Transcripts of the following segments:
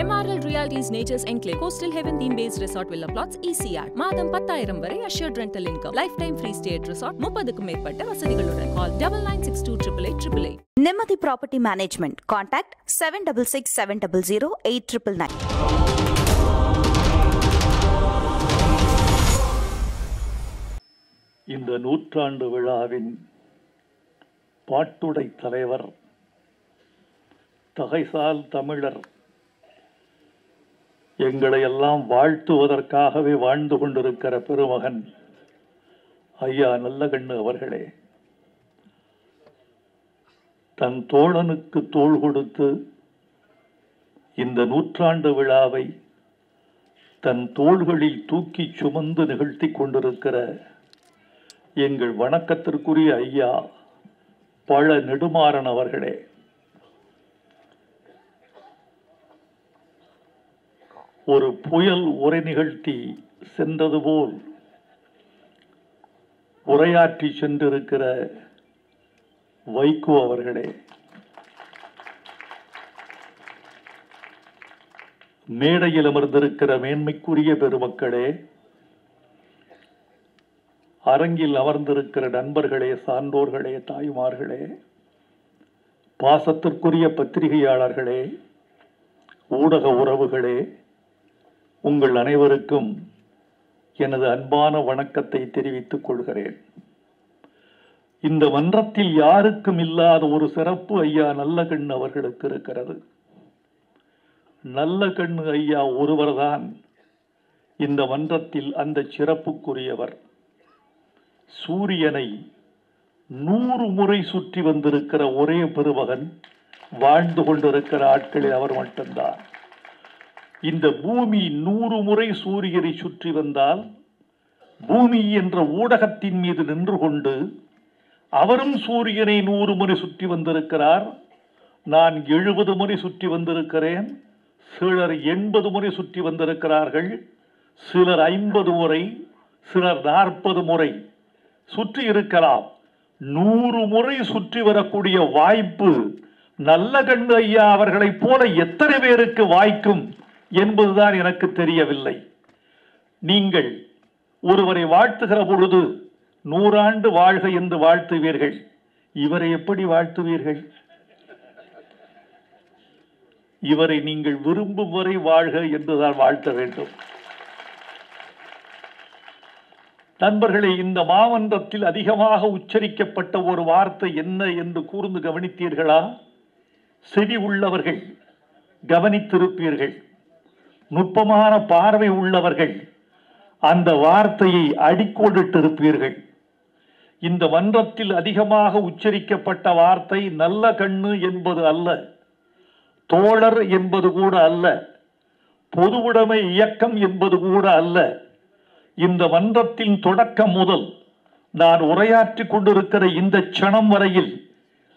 MRL Realty's Nature's Enclave Coastal Heaven theme-based resort villa plots ECR. மாதம் 10,000 வரை assured rental income. Lifetime free stay at resort. 30க்கும் மேற்பட்ட வசதிகளுடன். Call 9962888888. Nemathi Property Management. Contact 7667008999. இந்த நூற்றாண்டு விழாவின் பாட்டுடை தலைவர், தகைசால் தமிழர், எங்களை எல்லாம் வாழ்த்துவதற்காகவே வாழ்ந்து கொண்டிருக்கிற பெருமகன் ஐயா நல்லகண்ணு அவர்களே, தன் தோழனுக்கு தோள் கொடுத்து இந்த நூற்றாண்டு விழாவை தன் தோள்களில் தூக்கி சுமந்து நிகழ்த்தி கொண்டிருக்கிற எங்கள் வணக்கத்திற்குரிய ஐயா பழ நெடுமாறன் அவர்களே, ஒரு புயல் உரை நிகழ்த்தி சென்றது போல் உரையாற்றி சென்றிருக்கிற வைகோ அவர்களே, மேடையில் அமர்ந்திருக்கிற மேன்மைக்குரிய பெருமக்களே, அரங்கில் அமர்ந்திருக்கிற நண்பர்களே, சான்றோர்களே, தாய்மார்களே, பாசத்திற்குரிய பத்திரிகையாளர்களே, ஊடக உறவுகளே, உங்கள் அனைவருக்கும் எனது அன்பான வணக்கத்தை தெரிவித்துக் கொள்கிறேன். இந்த மன்றத்தில் யாருக்கும் இல்லாத ஒரு சிறப்பு ஐயா நல்லகண்ணு அவர்களுக்கு இருக்கிறது. நல்லகண்ணு ஐயா ஒருவர்தான் இந்த மன்றத்தில் அந்த சிறப்புக்குரியவர். சூரியனை 100 முறை சுற்றி வந்திருக்கிற ஒரே பெருமகன் வாழ்ந்து கொண்டிருக்கிற ஆட்களில் அவர் மட்டும்தான். இந்த பூமி 100 முறை சூரியனை சுற்றி வந்தால் பூமி என்ற ஊடகத்தின் மீது நின்று கொண்டு அவரும் சூரியனை 100 முறை சுற்றி வந்திருக்கிறார். நான் 70 முறை சுற்றி வந்திருக்கிறேன். சிலர் 80 முறை சுற்றி வந்திருக்கிறார்கள். சிலர் 50 முறை, சிலர் 40 முறை சுற்றி இருக்கலாம். 100 முறை சுற்றி வரக்கூடிய வாய்ப்பு நல்லகண்ணு ஐயா அவர்களைப் போல எத்தனை பேருக்கு வாய்க்கும் என்பதுதான் எனக்கு தெரியவில்லை. நீங்கள் ஒருவரை வாழ்த்துகிற பொழுது 100 ஆண்டு வாழ்க என்று வாழ்த்துவீர்கள். இவரை எப்படி வாழ்த்துவீர்கள்? இவரை நீங்கள் விரும்பும் வரை வாழ்க என்றுதான் வாழ்த்த வேண்டும். நண்பர்களே, இந்த மாமன்றத்தில் அதிகமாக உச்சரிக்கப்பட்ட ஒரு வார்த்தை என்ன என்று கூர்ந்து கவனித்தீர்களா? செவி உள்ளவர்கள் கவனித்திருப்பீர்கள். நுட்பமான பார்வை உள்ளவர்கள் அந்த வார்த்தையை அடிக்கோடிட்டிருப்பீர்கள். இந்த மன்றத்தில் அதிகமாக உச்சரிக்கப்பட்ட வார்த்தை நல்ல கண்ணு என்பது அல்ல, தோழர் என்பது கூட அல்ல, பொதுவுடைமை இயக்கம் என்பது கூட அல்ல. இந்த மன்றத்தின் தொடக்கம் முதல் நான் உரையாற்றி கொண்டிருக்கிற இந்த க்ஷணம் வரையில்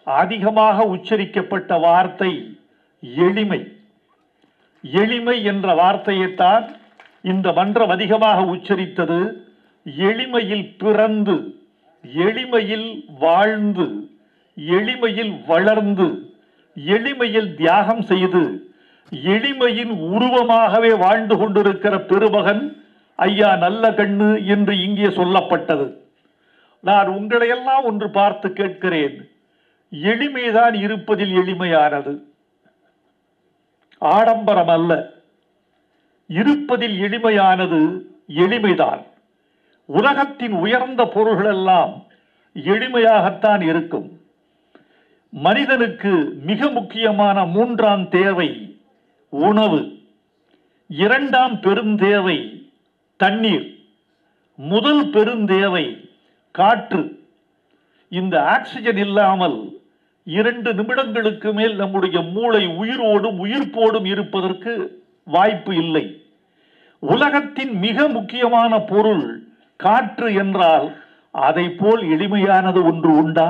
அதிகமாக உச்சரிக்கப்பட்ட வார்த்தை எளிமை. எளிமை என்ற வார்த்தையைத்தான் இந்த மன்றம் அதிகமாக உச்சரித்தது. எளிமையில் பிறந்து, எளிமையில் வாழ்ந்து, எளிமையில் வளர்ந்து, எளிமையில் தியாகம் செய்து, எளிமையின் உருவமாகவே வாழ்ந்து கொண்டிருக்கிற பெருமகன் ஐயா நல்லகண்ணு என்று இங்கே சொல்லப்பட்டது. நான் உங்களையெல்லாம் ஒன்று பார்த்து கேட்கிறேன், எளிமைதான் இருப்பதில் எளிமையானது, ஆடம்பரம் அல்ல. இருப்பதில் எளிமையானது எளிமைதான். உலகத்தின் உயர்ந்த பொருள்கள் எல்லாம் எளிமையாகத்தான் இருக்கும். மனிதனுக்கு மிக முக்கியமான 3ஆம் தேவை உணவு, 2ஆம் பெருந்தேவை தண்ணீர், முதல் பெருந்தேவை காற்று. இந்த ஆக்சிஜன் இல்லாமல் 2 நிமிடங்களுக்கு மேல் நம்முடைய மூளை உயிரோடும் உயிர்ப்போடும் இருப்பதற்கு வாய்ப்பு இல்லை. உலகத்தின் மிக முக்கியமான பொருள் காற்று என்றால் அதை போல் எளிமையானது ஒன்று உண்டா?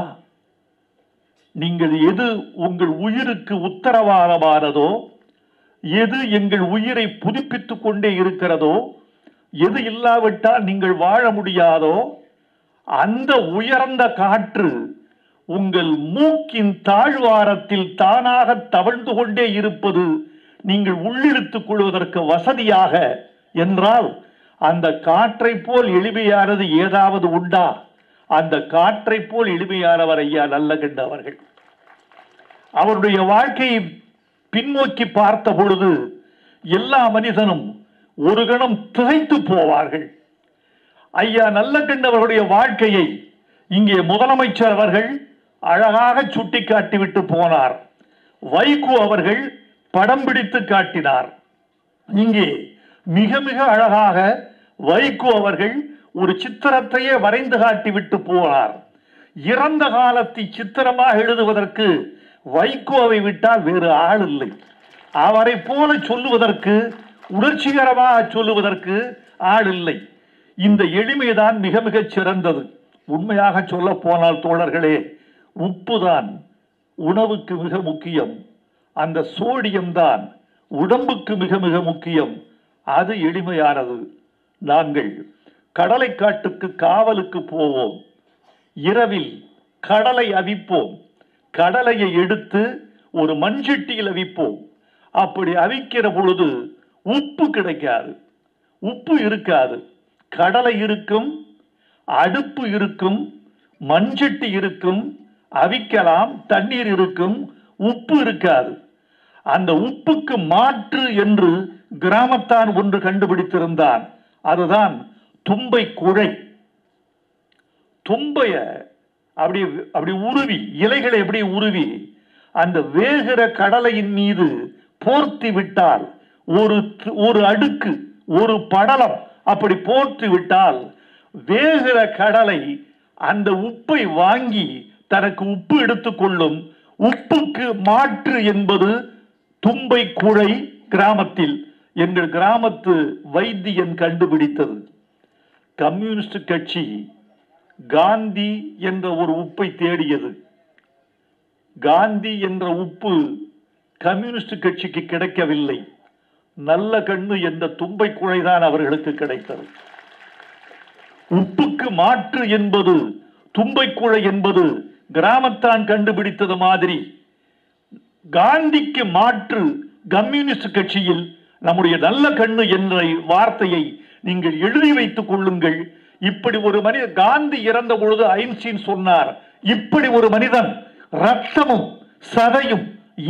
நீங்கள் எது உங்கள் உயிருக்கு உத்தரவாதமானதோ, எது எங்கள் உயிரை புதுப்பித்துக் கொண்டே இருக்கிறதோ, எது இல்லாவிட்டால் நீங்கள் வாழ முடியாதோ, அந்த உயர்ந்த காற்று உங்கள் மூக்கின் தாழ்வாரத்தில் தானாக தவழ்ந்து கொண்டே இருப்பது நீங்கள் உள்ளிழுத்துக் கொள்வதற்கு வசதியாக என்றால் அந்த காற்றை போல் எளிமையானது ஏதாவது உண்டா? அந்த காற்றை போல் எளிமையானவர் ஐயா நல்லகண்ட அவர்கள். அவருடைய வாழ்க்கையை பின்னோக்கி பார்த்த பொழுது எல்லா மனிதனும் ஒரு கணம் திகைத்து போவார்கள். ஐயா நல்லகண்டவருடைய வாழ்க்கையை இங்கே முதலமைச்சர் அவர்கள் அழகாக சுட்டிக்காட்டிவிட்டு போனார். வைகோ அவர்கள் படம் பிடித்து காட்டினார். இங்கே மிக மிக அழகாக வைகோ அவர்கள் ஒரு சித்திரத்தையே வரைந்து காட்டிவிட்டு போனார். இறந்த காலத்தை சித்திரமாக எழுதுவதற்கு வைகோவை விட்டால் வேறு ஆள் இல்லை. அவரை போல சொல்லுவதற்கு, உணர்ச்சிகரமாக சொல்லுவதற்கு ஆள் இல்லை. இந்த எளிமைதான் மிக மிகச் சிறந்தது. உண்மையாக சொல்ல போனால் தோழர்களே, உப்பு தான் உணவுக்கு மிக முக்கியம். அந்த சோடியம் தான் உடம்புக்கு மிக மிக முக்கியம். அது எளிமையானது. நாங்கள் கடலைக்காட்டுக்கு காவலுக்கு போவோம். இரவில் கடலை அவிப்போம். கடலையை எடுத்து ஒரு மண்சட்டியில் அவிப்போம். அப்படி அவிக்கிற பொழுது உப்பு கிடைக்காது, உப்பு இருக்காது. கடலை இருக்கும், அடுப்பு இருக்கும், மண்சட்டி இருக்கும், அவிக்கலாம், தண்ணீர் இருக்கும், உப்பு இருக்காது. அந்த உப்புக்கு மாற்று என்று கிராமத்தான் ஒன்று கண்டுபிடித்திருந்தான். அதுதான் தும்பை குழை. தும்பைய அப்படி உருவி, இலைகளை எப்படி உருவி அந்த வேகிற கடலையின் மீது போர்த்தி விட்டால், ஒரு அடுக்கு, ஒரு படலம் அப்படி போர்த்தி விட்டால் வேகிற கடலை அந்த உப்பை வாங்கி தனக்கு உப்பு எடுத்துக்கொள்ளும். உப்புக்கு மாற்று என்பது தும்பை குழை கிராமத்தில் எங்கள் கிராமத்து வைத்தியன் கண்டுபிடித்தது. கம்யூனிஸ்ட் கட்சி காந்தி என்ற ஒரு உப்பை தேடியது. காந்தி என்ற உப்பு கம்யூனிஸ்ட் கட்சிக்கு கிடைக்கவில்லை. நல்ல கண்ணு என்ற தும்பை குழைதான் அவர்களுக்கு கிடைத்தது. உப்புக்கு மாற்று என்பது தும்பை குழை என்பது கிராமத்தான் கண்டுபிடித்தது மாதிரி, காந்திக்கு மாற்று கம்யூனிஸ்ட் கட்சியில் நம்முடைய நல்ல கண்ணு என்ற வார்த்தையை நீங்கள் எழுதி வைத்துக் கொள்ளுங்கள். இப்படி ஒரு மனிதன், காந்தி இறந்த பொழுது ஐன்ஸ்டீன் சொன்னார், இப்படி ஒரு மனிதன் ரத்தமும் சதையும்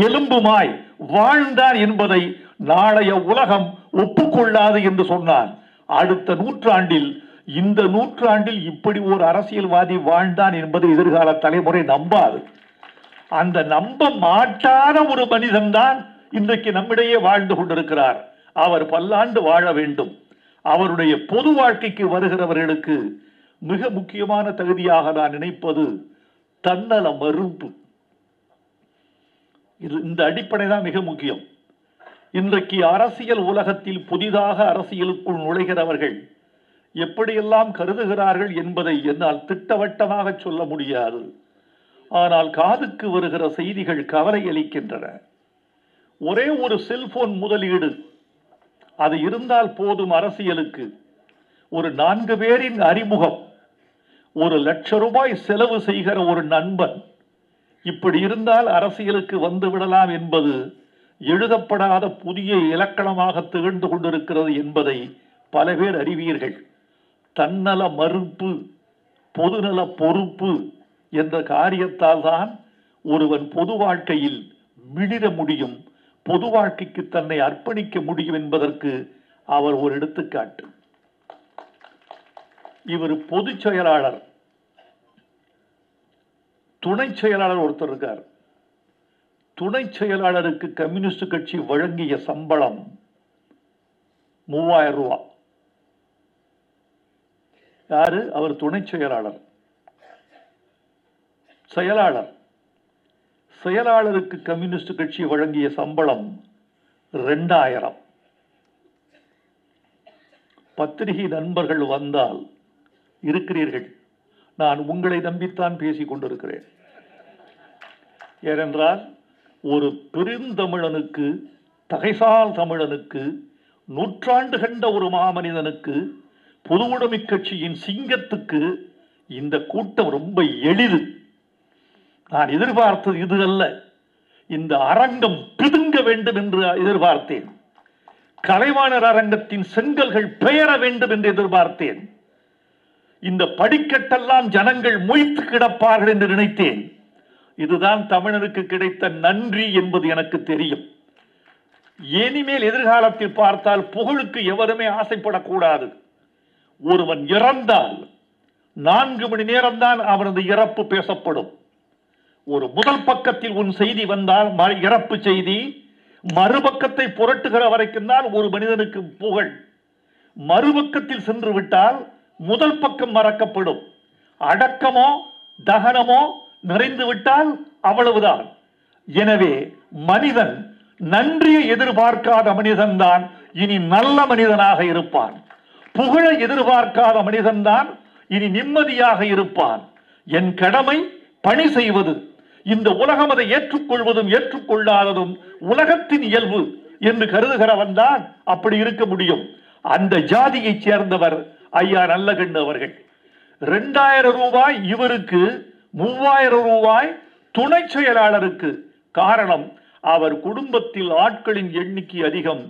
எலும்புமாய் வாழ்ந்தான் என்பதை நாளைய உலகம் ஒப்புக்கொள்ளாது என்று சொன்னார். அடுத்த நூற்றாண்டில், இந்த நூற்றாண்டில் இப்படி ஒரு அரசியல்வாதி வாழ்ந்தான் என்பதை எதிர்கால தலைமுறை நம்பாது. அந்த நம்ப மாட்டாத ஒரு மனிதன் தான் இன்றைக்கு நம்மிடையே வாழ்ந்து கொண்டிருக்கிறார். அவர் பல்லாண்டு வாழ வேண்டும். அவருடைய பொது வாழ்க்கைக்கு வருகிறவர்களுக்கு மிக முக்கியமான தகுதியாக நான் நினைப்பது தன்னல மறுப்பு. இந்த அடிப்படை தான் மிக முக்கியம். இன்றைக்கு அரசியல் உலகத்தில் புதிதாக அரசியலுக்குள் நுழைகிறவர்கள் எப்படியெல்லாம் கருதுகிறார்கள் என்பதை என்னால் திட்டவட்டமாக சொல்ல முடியாது. ஆனால் காதுக்கு வருகிற செய்திகள் கவலை அளிக்கின்றன. ஒரே ஒரு செல்போன் முதலீடு, அது இருந்தால் போதும் அரசியலுக்கு. ஒரு 4 பேரின் அறிமுகம், 1,00,000 ரூபாய் செலவு செய்கிற ஒரு நண்பன், இப்படி இருந்தால் அரசியலுக்கு வந்து விடலாம் என்பது எழுதப்படாத புதிய இலக்கணமாக திகழ்ந்து கொண்டிருக்கிறது என்பதை பல பேர் அறிவீர்கள். தன்னல மறுப்பு, பொதுநல பொறுப்பு என்ற காரியத்தால் தான் ஒருவன் பொது வாழ்க்கையில் மிளிர முடியும், பொது வாழ்க்கைக்கு தன்னை அர்ப்பணிக்க முடியும் என்பதற்கு அவர் ஒரு எடுத்துக்காட்டு. இவர் பொதுச் செயலாளர், துணை செயலாளர் ஒருத்தர் இருக்கார். துணை செயலாளருக்கு கம்யூனிஸ்ட் கட்சி வழங்கிய சம்பளம் 3000 ரூபாய். யாரு அவர்? துணை செயலாளர். செயலாளருக்கு கம்யூனிஸ்ட் கட்சி வழங்கிய சம்பளம் 2000. பத்திரிகை நண்பர்கள் வந்தால் இருக்கிறீர்கள், நான் உங்களை நம்பித்தான் பேசிக் கொண்டிருக்கிறேன். ஏனென்றால் ஒரு பெருந்தமிழனுக்கு, தகைசால் தமிழனுக்கு, நூற்றாண்டு கண்ட ஒரு மாமனிதனுக்கு, பொதுவுடைமை கட்சியின் சிங்கத்துக்கு இந்த கூட்டம் ரொம்ப எளிது. நான் எதிர்பார்த்தது இது அல்ல. இந்த அரங்கம் பிதுங்க வேண்டும் என்று எதிர்பார்த்தேன். கலைவாணர் அரங்கத்தின் செங்கல்கள் பெயர வேண்டும் என்று எதிர்பார்த்தேன். இந்த படிக்கட்டெல்லாம் ஜனங்கள் மொய்த்து கிடப்பார்கள் என்று நினைத்தேன். இதுதான் தமிழருக்கு கிடைத்த நன்றி என்பது எனக்கு தெரியும். இனிமேல் எதிர்காலத்தில் பார்த்தால் புகழுக்கு எவருமே ஆசைப்படக்கூடாது. ஒருவன் இறந்தால் 4 மணி நேரம்தான் அவனது இறப்பு பேசப்படும். ஒரு முதல் பக்கத்தில் உன் செய்தி வந்தால் இறப்பு செய்தி, மறுபக்கத்தை புரட்டுகிற வரைக்கும் தான் ஒரு மனிதனுக்கு புகழ். மறுபக்கத்தில் சென்று விட்டால் முதல் பக்கம் மறக்கப்படும். அடக்கமோ தகனமோ நிறைந்து விட்டால் அவ்வளவுதான். எனவே மனிதன் நன்றியை எதிர்பார்க்காத மனிதன்தான் இனி நல்ல மனிதனாக இருப்பான். புகழை எதிர்பார்க்காத மனிதன்தான் இனி நிம்மதியாக இருப்பான். என் கடமை பணி செய்வது. இந்த உலகம் அதை ஏற்றுக்கொள்வதும் ஏற்றுக்கொள்ளாததும் உலகத்தின் இயல்பு என்று கருதுகிறவன் தான் அப்படி இருக்க முடியும். அந்த ஜாதியை சேர்ந்தவர் ஐயா நல்லகண்ணு அவர்கள். 2000 ரூபாய் இவருக்கு, 3000 ரூபாய் துணை செயலாளருக்கு. காரணம், அவர் குடும்பத்தில் ஆட்களின் எண்ணிக்கை அதிகம்.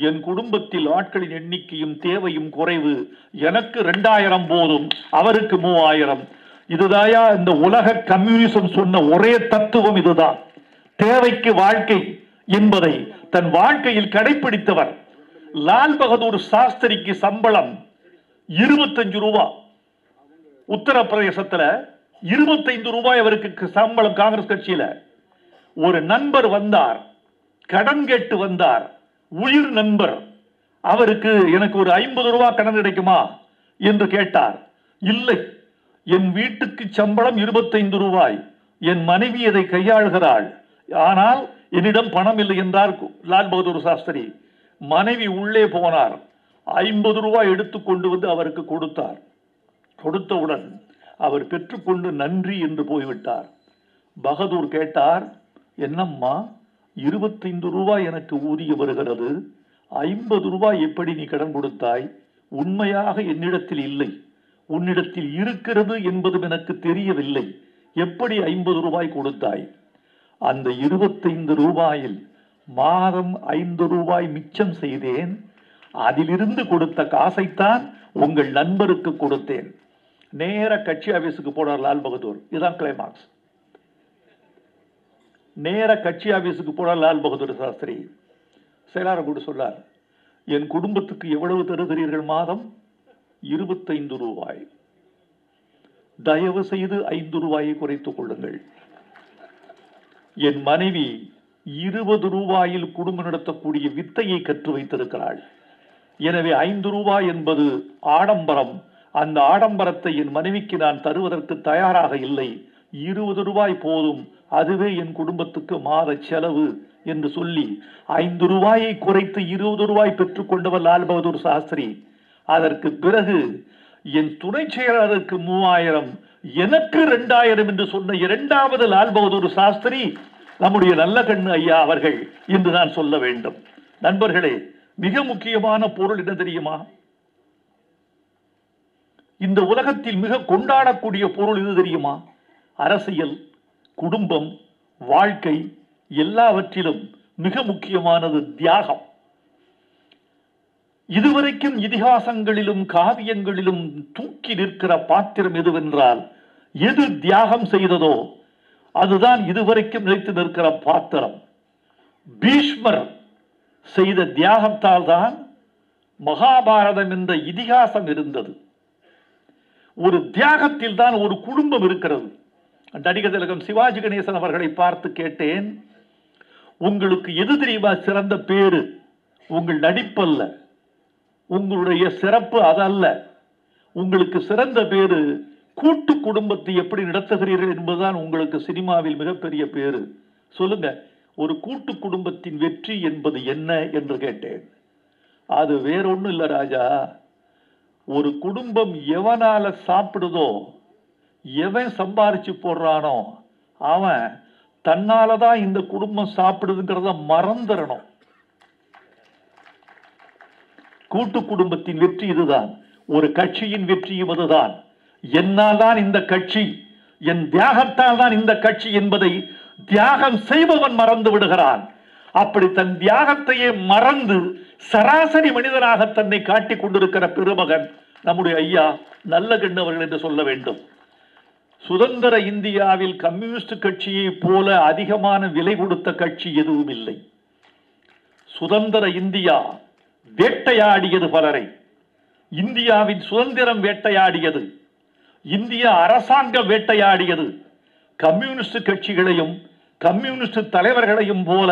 என் குடும்பத்தில் ஆட்களின் எண்ணிக்கையும் தேவையும் குறைவு. எனக்கு 2000 போதும், அவருக்கு 3000. இதுதாயா இந்த உலக கம்யூனிசம் சொன்ன ஒரே தத்துவம். இதுதான் தேவைக்கு வாழ்க்கை என்பதை தன் வாழ்க்கையில் கடைபிடித்தவர். லால் பகதூர் சாஸ்திரிக்கு சம்பளம் 25 ரூபாய். உத்தரப்பிரதேசத்துல 25 ரூபாய் அவருக்கு சம்பளம். காங்கிரஸ் கட்சியில ஒரு நண்பர் வந்தார், கடன் கேட்டு வந்தார், உயிர் நண்பர். அவருக்கு எனக்கு ஒரு 50 ரூபாய் கடன் கிடைக்குமா என்று கேட்டார். இல்லை, என் வீட்டுக்கு சம்பளம் 25 ரூபாய். என் மனைவி அதை கையாளுகிறாள், ஆனால் என்னிடம் பணம் இல்லை என்றார் லால் பகதூர் சாஸ்திரி. மனைவி உள்ளே போனார், 50 ரூபாய் எடுத்து கொண்டு வந்து அவருக்கு கொடுத்தார். கொடுத்தவுடன் அவர் பெற்றுக்கொண்டு நன்றி என்று போய்விட்டார். பகதூர் கேட்டார், என்னம்மா 25 ரூபாய் எனக்கு ஊதியம் வருகிறது, 50 ரூபாய் எப்படி நீ கடன் கொடுத்தாய்? உண்மையாக என்னிடத்தில் இல்லை, உன்னிடத்தில் இருக்கிறது என்பதும் எனக்கு தெரியவில்லை, எப்படி 50 ரூபாய் கொடுத்தாய்? அந்த 25 ரூபாயில் மாதம் 5 ரூபாய் மிச்சம் செய்தேன். அதிலிருந்து கொடுத்த காசைத்தான் உங்கள் நண்பருக்கு கொடுத்தேன். நேர கட்சி ஆபீஸுக்கு போனார் லால் பகதூர். இதுதான் கிளைமாக்ஸ். நேர கட்சி ஆபீஸுக்கு போனார் லால் பகதூர் சாஸ்திரி. செயலாளர் கூட சொன்னார், என் குடும்பத்துக்கு எவ்வளவு தருகிறீர்கள் மாதம்? 25 ரூபாய். தயவு செய்து 5 ரூபாயை குறைத்துக் கொள்ளுங்கள். என் மனைவி 20 ரூபாயில் குடும்பம் நடத்தக்கூடிய வித்தையை கற்று வைத்திருக்கிறாள். எனவே 5 ரூபாய் என்பது ஆடம்பரம். அந்த ஆடம்பரத்தை என் மனைவிக்கு நான் தருவதற்கு தயாராக இல்லை. 20 ரூபாய் போதும், அதுவே என் குடும்பத்துக்கு மாத செலவு என்று சொல்லி 5 ரூபாயை குறைத்து 20 ரூபாய் பெற்றுக் கொண்டவர் லால் பகதூர் சாஸ்திரி. அதற்கு பிறகு என் துணை செயலாளருக்கு 3000, எனக்கு 2000 என்று சொன்ன இரண்டாவது லால் பகதூர் சாஸ்திரி நம்முடைய நல்லகண்ணு ஐயா அவர்கள் என்று நான் சொல்ல வேண்டும். நண்பர்களே, மிக முக்கியமான பொருள் என்ன தெரியுமா? இந்த உலகத்தில் மிக கொண்டாடக்கூடிய பொருள் இது தெரியுமா? அரசியல், குடும்பம், வாழ்க்கை எல்லாவற்றிலும் மிக முக்கியமானது தியாகம். இதுவரைக்கும் இதிகாசங்களிலும் காவியங்களிலும் தூக்கி நிற்கிற பாத்திரம் எதுவென்றால், எது தியாகம் செய்ததோ அதுதான் இதுவரைக்கும் நிலைத்து நிற்கிற பாத்திரம். பீஷ்மர் செய்த தியாகத்தால் தான் மகாபாரதம் என்ற இதிகாசம் இருந்தது. ஒரு தியாகத்தில் தான் ஒரு குடும்பம் இருக்கிறது. நடிகர் திலகம் சிவாஜி கணேசன் அவர்களை பார்த்து கேட்டேன், உங்களுக்கு எது தெரியுமா சிறந்த பேரு? உங்கள் நடிப்பல்ல, உங்களுடைய சிறப்பு அதல்ல. உங்களுக்கு சிறந்த பேரு கூட்டு குடும்பத்தை எப்படி நடத்துகிறீர்கள் என்பதுதான் உங்களுக்கு சினிமாவில் மிகப்பெரிய பேரு. சொல்லுங்க, ஒரு கூட்டு குடும்பத்தின் வெற்றி என்பது என்ன என்று கேட்டேன். அது வேறொன்னும் இல்லை ராஜா, ஒரு குடும்பம் எவனால சாப்பிடுதோ, எவன் சம்பாரிச்சு போடுறானோ அவன் தன்னாலதான் இந்த குடும்பம் சாப்பிடுதுங்கிறத மறந்துடணும். கூட்டு குடும்பத்தின் வெற்றி இதுதான். ஒரு கட்சியின் வெற்றியும் அதுதான். என்னால் தான் இந்த கட்சி, என் தியாகத்தால் தான் இந்த கட்சி என்பதை தியாகம் செய்பவன் மறந்து விடுகிறான். அப்படி தன் தியாகத்தையே மறந்து சராசரி மனிதனாக தன்னை காட்டிக் கொண்டிருக்கிற பெருமகன் நம்முடைய ஐயா நல்லகண்ணவர்கள் என்று சொல்ல வேண்டும். சுதந்திர இந்தியாவில் கம்யூனிஸ்ட் கட்சியை போல அதிகமான விலை கொடுத்த கட்சி எதுவும் இல்லை. சுதந்திர இந்தியா வேட்டையாடியது பலரை. இந்தியாவின் சுதந்திரம் வேட்டையாடியது, இந்திய அரசாங்கம் வேட்டையாடியது. கம்யூனிஸ்ட் கட்சிகளையும் கம்யூனிஸ்ட் தலைவர்களையும் போல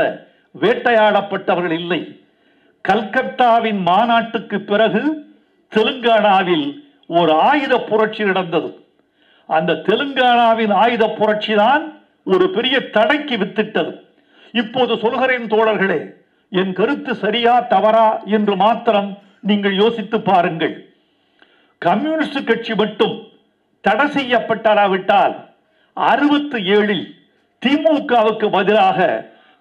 வேட்டையாடப்பட்டவர்கள் இல்லை. கல்கத்தாவின் மாநாட்டுக்கு பிறகு தெலுங்கானாவில் ஒரு ஆயுத புரட்சி நடந்தது. அந்த தெலுங்கானாவின் ஆயுத புரட்சி தான் ஒரு பெரிய தடைக்கு வித்திட்டது. இப்போது சொல்கிறேன் தோழர்களே, என் கருத்து சரியா தவறா என்று மாத்திரம் நீங்கள் யோசித்து பாருங்கள். கம்யூனிஸ்ட் கட்சி மட்டும் தடை செய்யப்பட்டாராவிட்டால் 67இல் திமுகவுக்கு பதிலாக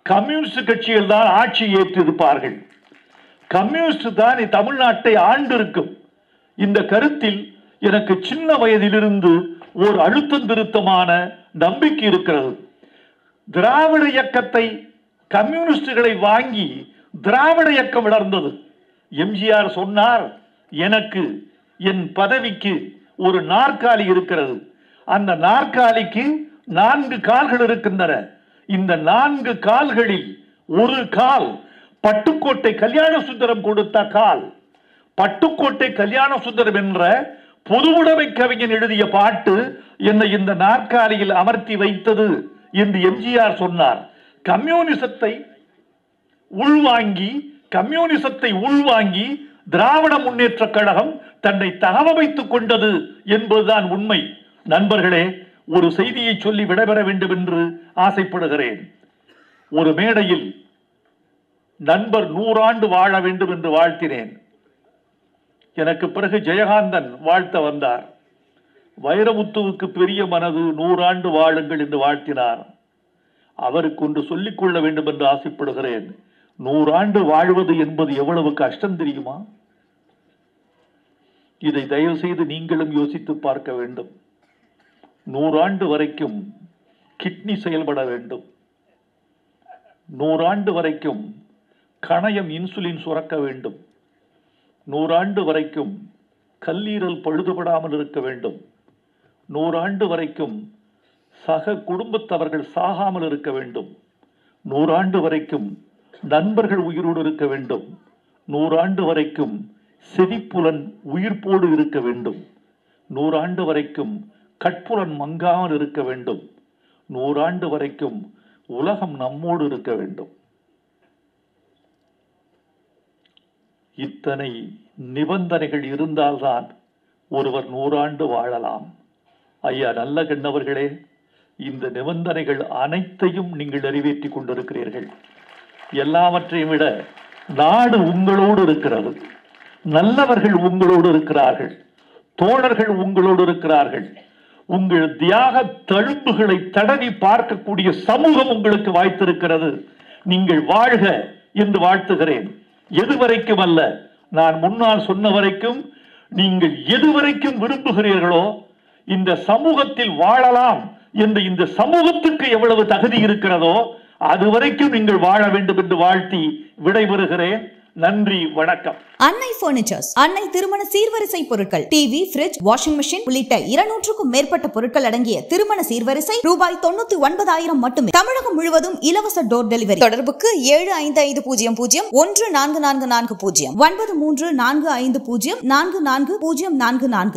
கம்யூனிஸ்ட் கட்சிகள் தான் ஆட்சி ஏற்றிருப்பார்கள். கம்யூனிஸ்ட் தான் தமிழ்நாட்டை ஆண்டிருக்கும். இந்த கருத்தில் எனக்கு சின்ன வயதிலிருந்து ஒரு அழுத்தம் திருத்தமான நம்பிக்கை இருக்கிறது. திராவிட இயக்கத்தை கம்யூனிஸ்டுகளை வாங்கி திராவிட இயக்கம் வளர்ந்தது. எம்ஜிஆர் சொன்னார், எனக்கு என் பதவிக்கு ஒரு நாற்காலி இருக்கிறது, அந்த நாற்காலிக்கு 4 கால்கள் இருக்கின்றன. இந்த 4 கால்களில் ஒரு கால் பட்டுக்கோட்டை கல்யாண சுந்தரம் கொடுத்த கால். பட்டுக்கோட்டை கல்யாண சுந்தரம் என்ற பொதுவுடைமை கவிஞன் எழுதிய பாட்டு என்னை இந்த நாற்காலியில் அமர்த்தி வைத்தது என்று எம்ஜிஆர் சொன்னார். கம்யூனிசத்தை உள்வாங்கி திராவிட முன்னேற்ற கழகம் தன்னை தகவமைத்துக் கொண்டது என்பதுதான் உண்மை. நண்பர்களே, ஒரு செய்தியை சொல்லி விடைபெற வேண்டும் என்று ஆசைப்படுகிறேன். ஒரு மேடையில் நண்பர் 100 ஆண்டு வாழ வேண்டும் என்று வாழ்த்தினேன். எனக்கு பிறகு ஜெயகாந்தன் வாழ்த்த வந்தார். வைரமுத்துவுக்கு பெரிய மனது, 100 ஆண்டு வாழுங்கள் என்று வாழ்த்தினார். அவருக்கு ஒன்று சொல்லிக் கொள்ள வேண்டும் என்று ஆசைப்படுகிறேன். 100 ஆண்டு வாழ்வது என்பது எவ்வளவு கஷ்டம் தெரியுமா? இதை தயவு செய்து நீங்களும் யோசித்து பார்க்க வேண்டும். 100 ஆண்டு வரைக்கும் கிட்னி செயல்பட வேண்டும். 100 ஆண்டு வரைக்கும் கணையம் இன்சுலின் சுரக்க வேண்டும். 100 ஆண்டு வரைக்கும் கல்லீரல் பழுதுபடாமல் இருக்க வேண்டும். 100 ஆண்டு வரைக்கும் சக குடும்பத்தவர்கள் சாகாமல் இருக்க வேண்டும். 100 ஆண்டு வரைக்கும் நண்பர்கள் உயிரோடு இருக்க வேண்டும். 100 ஆண்டு வரைக்கும் செவிப்புலன் உயிர்ப்போடு இருக்க வேண்டும். 100 ஆண்டு வரைக்கும் கட்புலன் மங்காமல் இருக்க வேண்டும். 100 ஆண்டு வரைக்கும் உலகம் நம்மோடு இருக்க வேண்டும். இத்தனை நிபந்தனைகள் இருந்தால்தான் ஒருவர் 100 ஆண்டு வாழலாம். ஐயா நல்லகண்ணவர்களே, இந்த நிபந்தனைகள் அனைத்தையும் நீங்கள் நிறைவேற்றிக் கொண்டிருக்கிறீர்கள். எல்லாவற்றையும் விட நாடு உங்களோடு இருக்கிறது. நல்லவர்கள் உங்களோடு இருக்கிறார்கள். தோழர்கள் உங்களோடு இருக்கிறார்கள். உங்கள் தியாக தழும்புகளை தடவி பார்க்கக்கூடிய சமூகம் உங்களுக்கு வாய்த்திருக்கிறது. நீங்கள் வாழ்க என்று வாழ்த்துகிறேன். எதுவரைக்கும் அல்ல, நான் முன்னால் சொன்ன வரைக்கும் நீங்கள் எதுவரைக்கும் விரும்புகிறீர்களோ இந்த சமூகத்தில் வாழலாம் என்று இந்த சமூகத்துக்கு எவ்வளவு தகுதி இருக்கிறதோ அதுவரைக்கும் நீங்கள் வாழ வேண்டும் என்று வாழ்த்தி விடைபெறுகிறேன். நன்றி, வணக்கம். அன்னை பர்னிச்சர்ஸ், அன்னை திருமண சீர்வரிசை பொருட்கள், டிவி, ஃபிரிட்ஜ், வாஷிங் மெஷின் உள்ளிட்ட 200க்கும் மேற்பட்ட பொருட்கள் அடங்கிய திருமண சீர்வரிசை ரூபாய் 99,000 மட்டுமே. தமிழகம் முழுவதும் இலவச டோர் டெலிவரி. தொடர்புக்கு 7550014440 9345044044.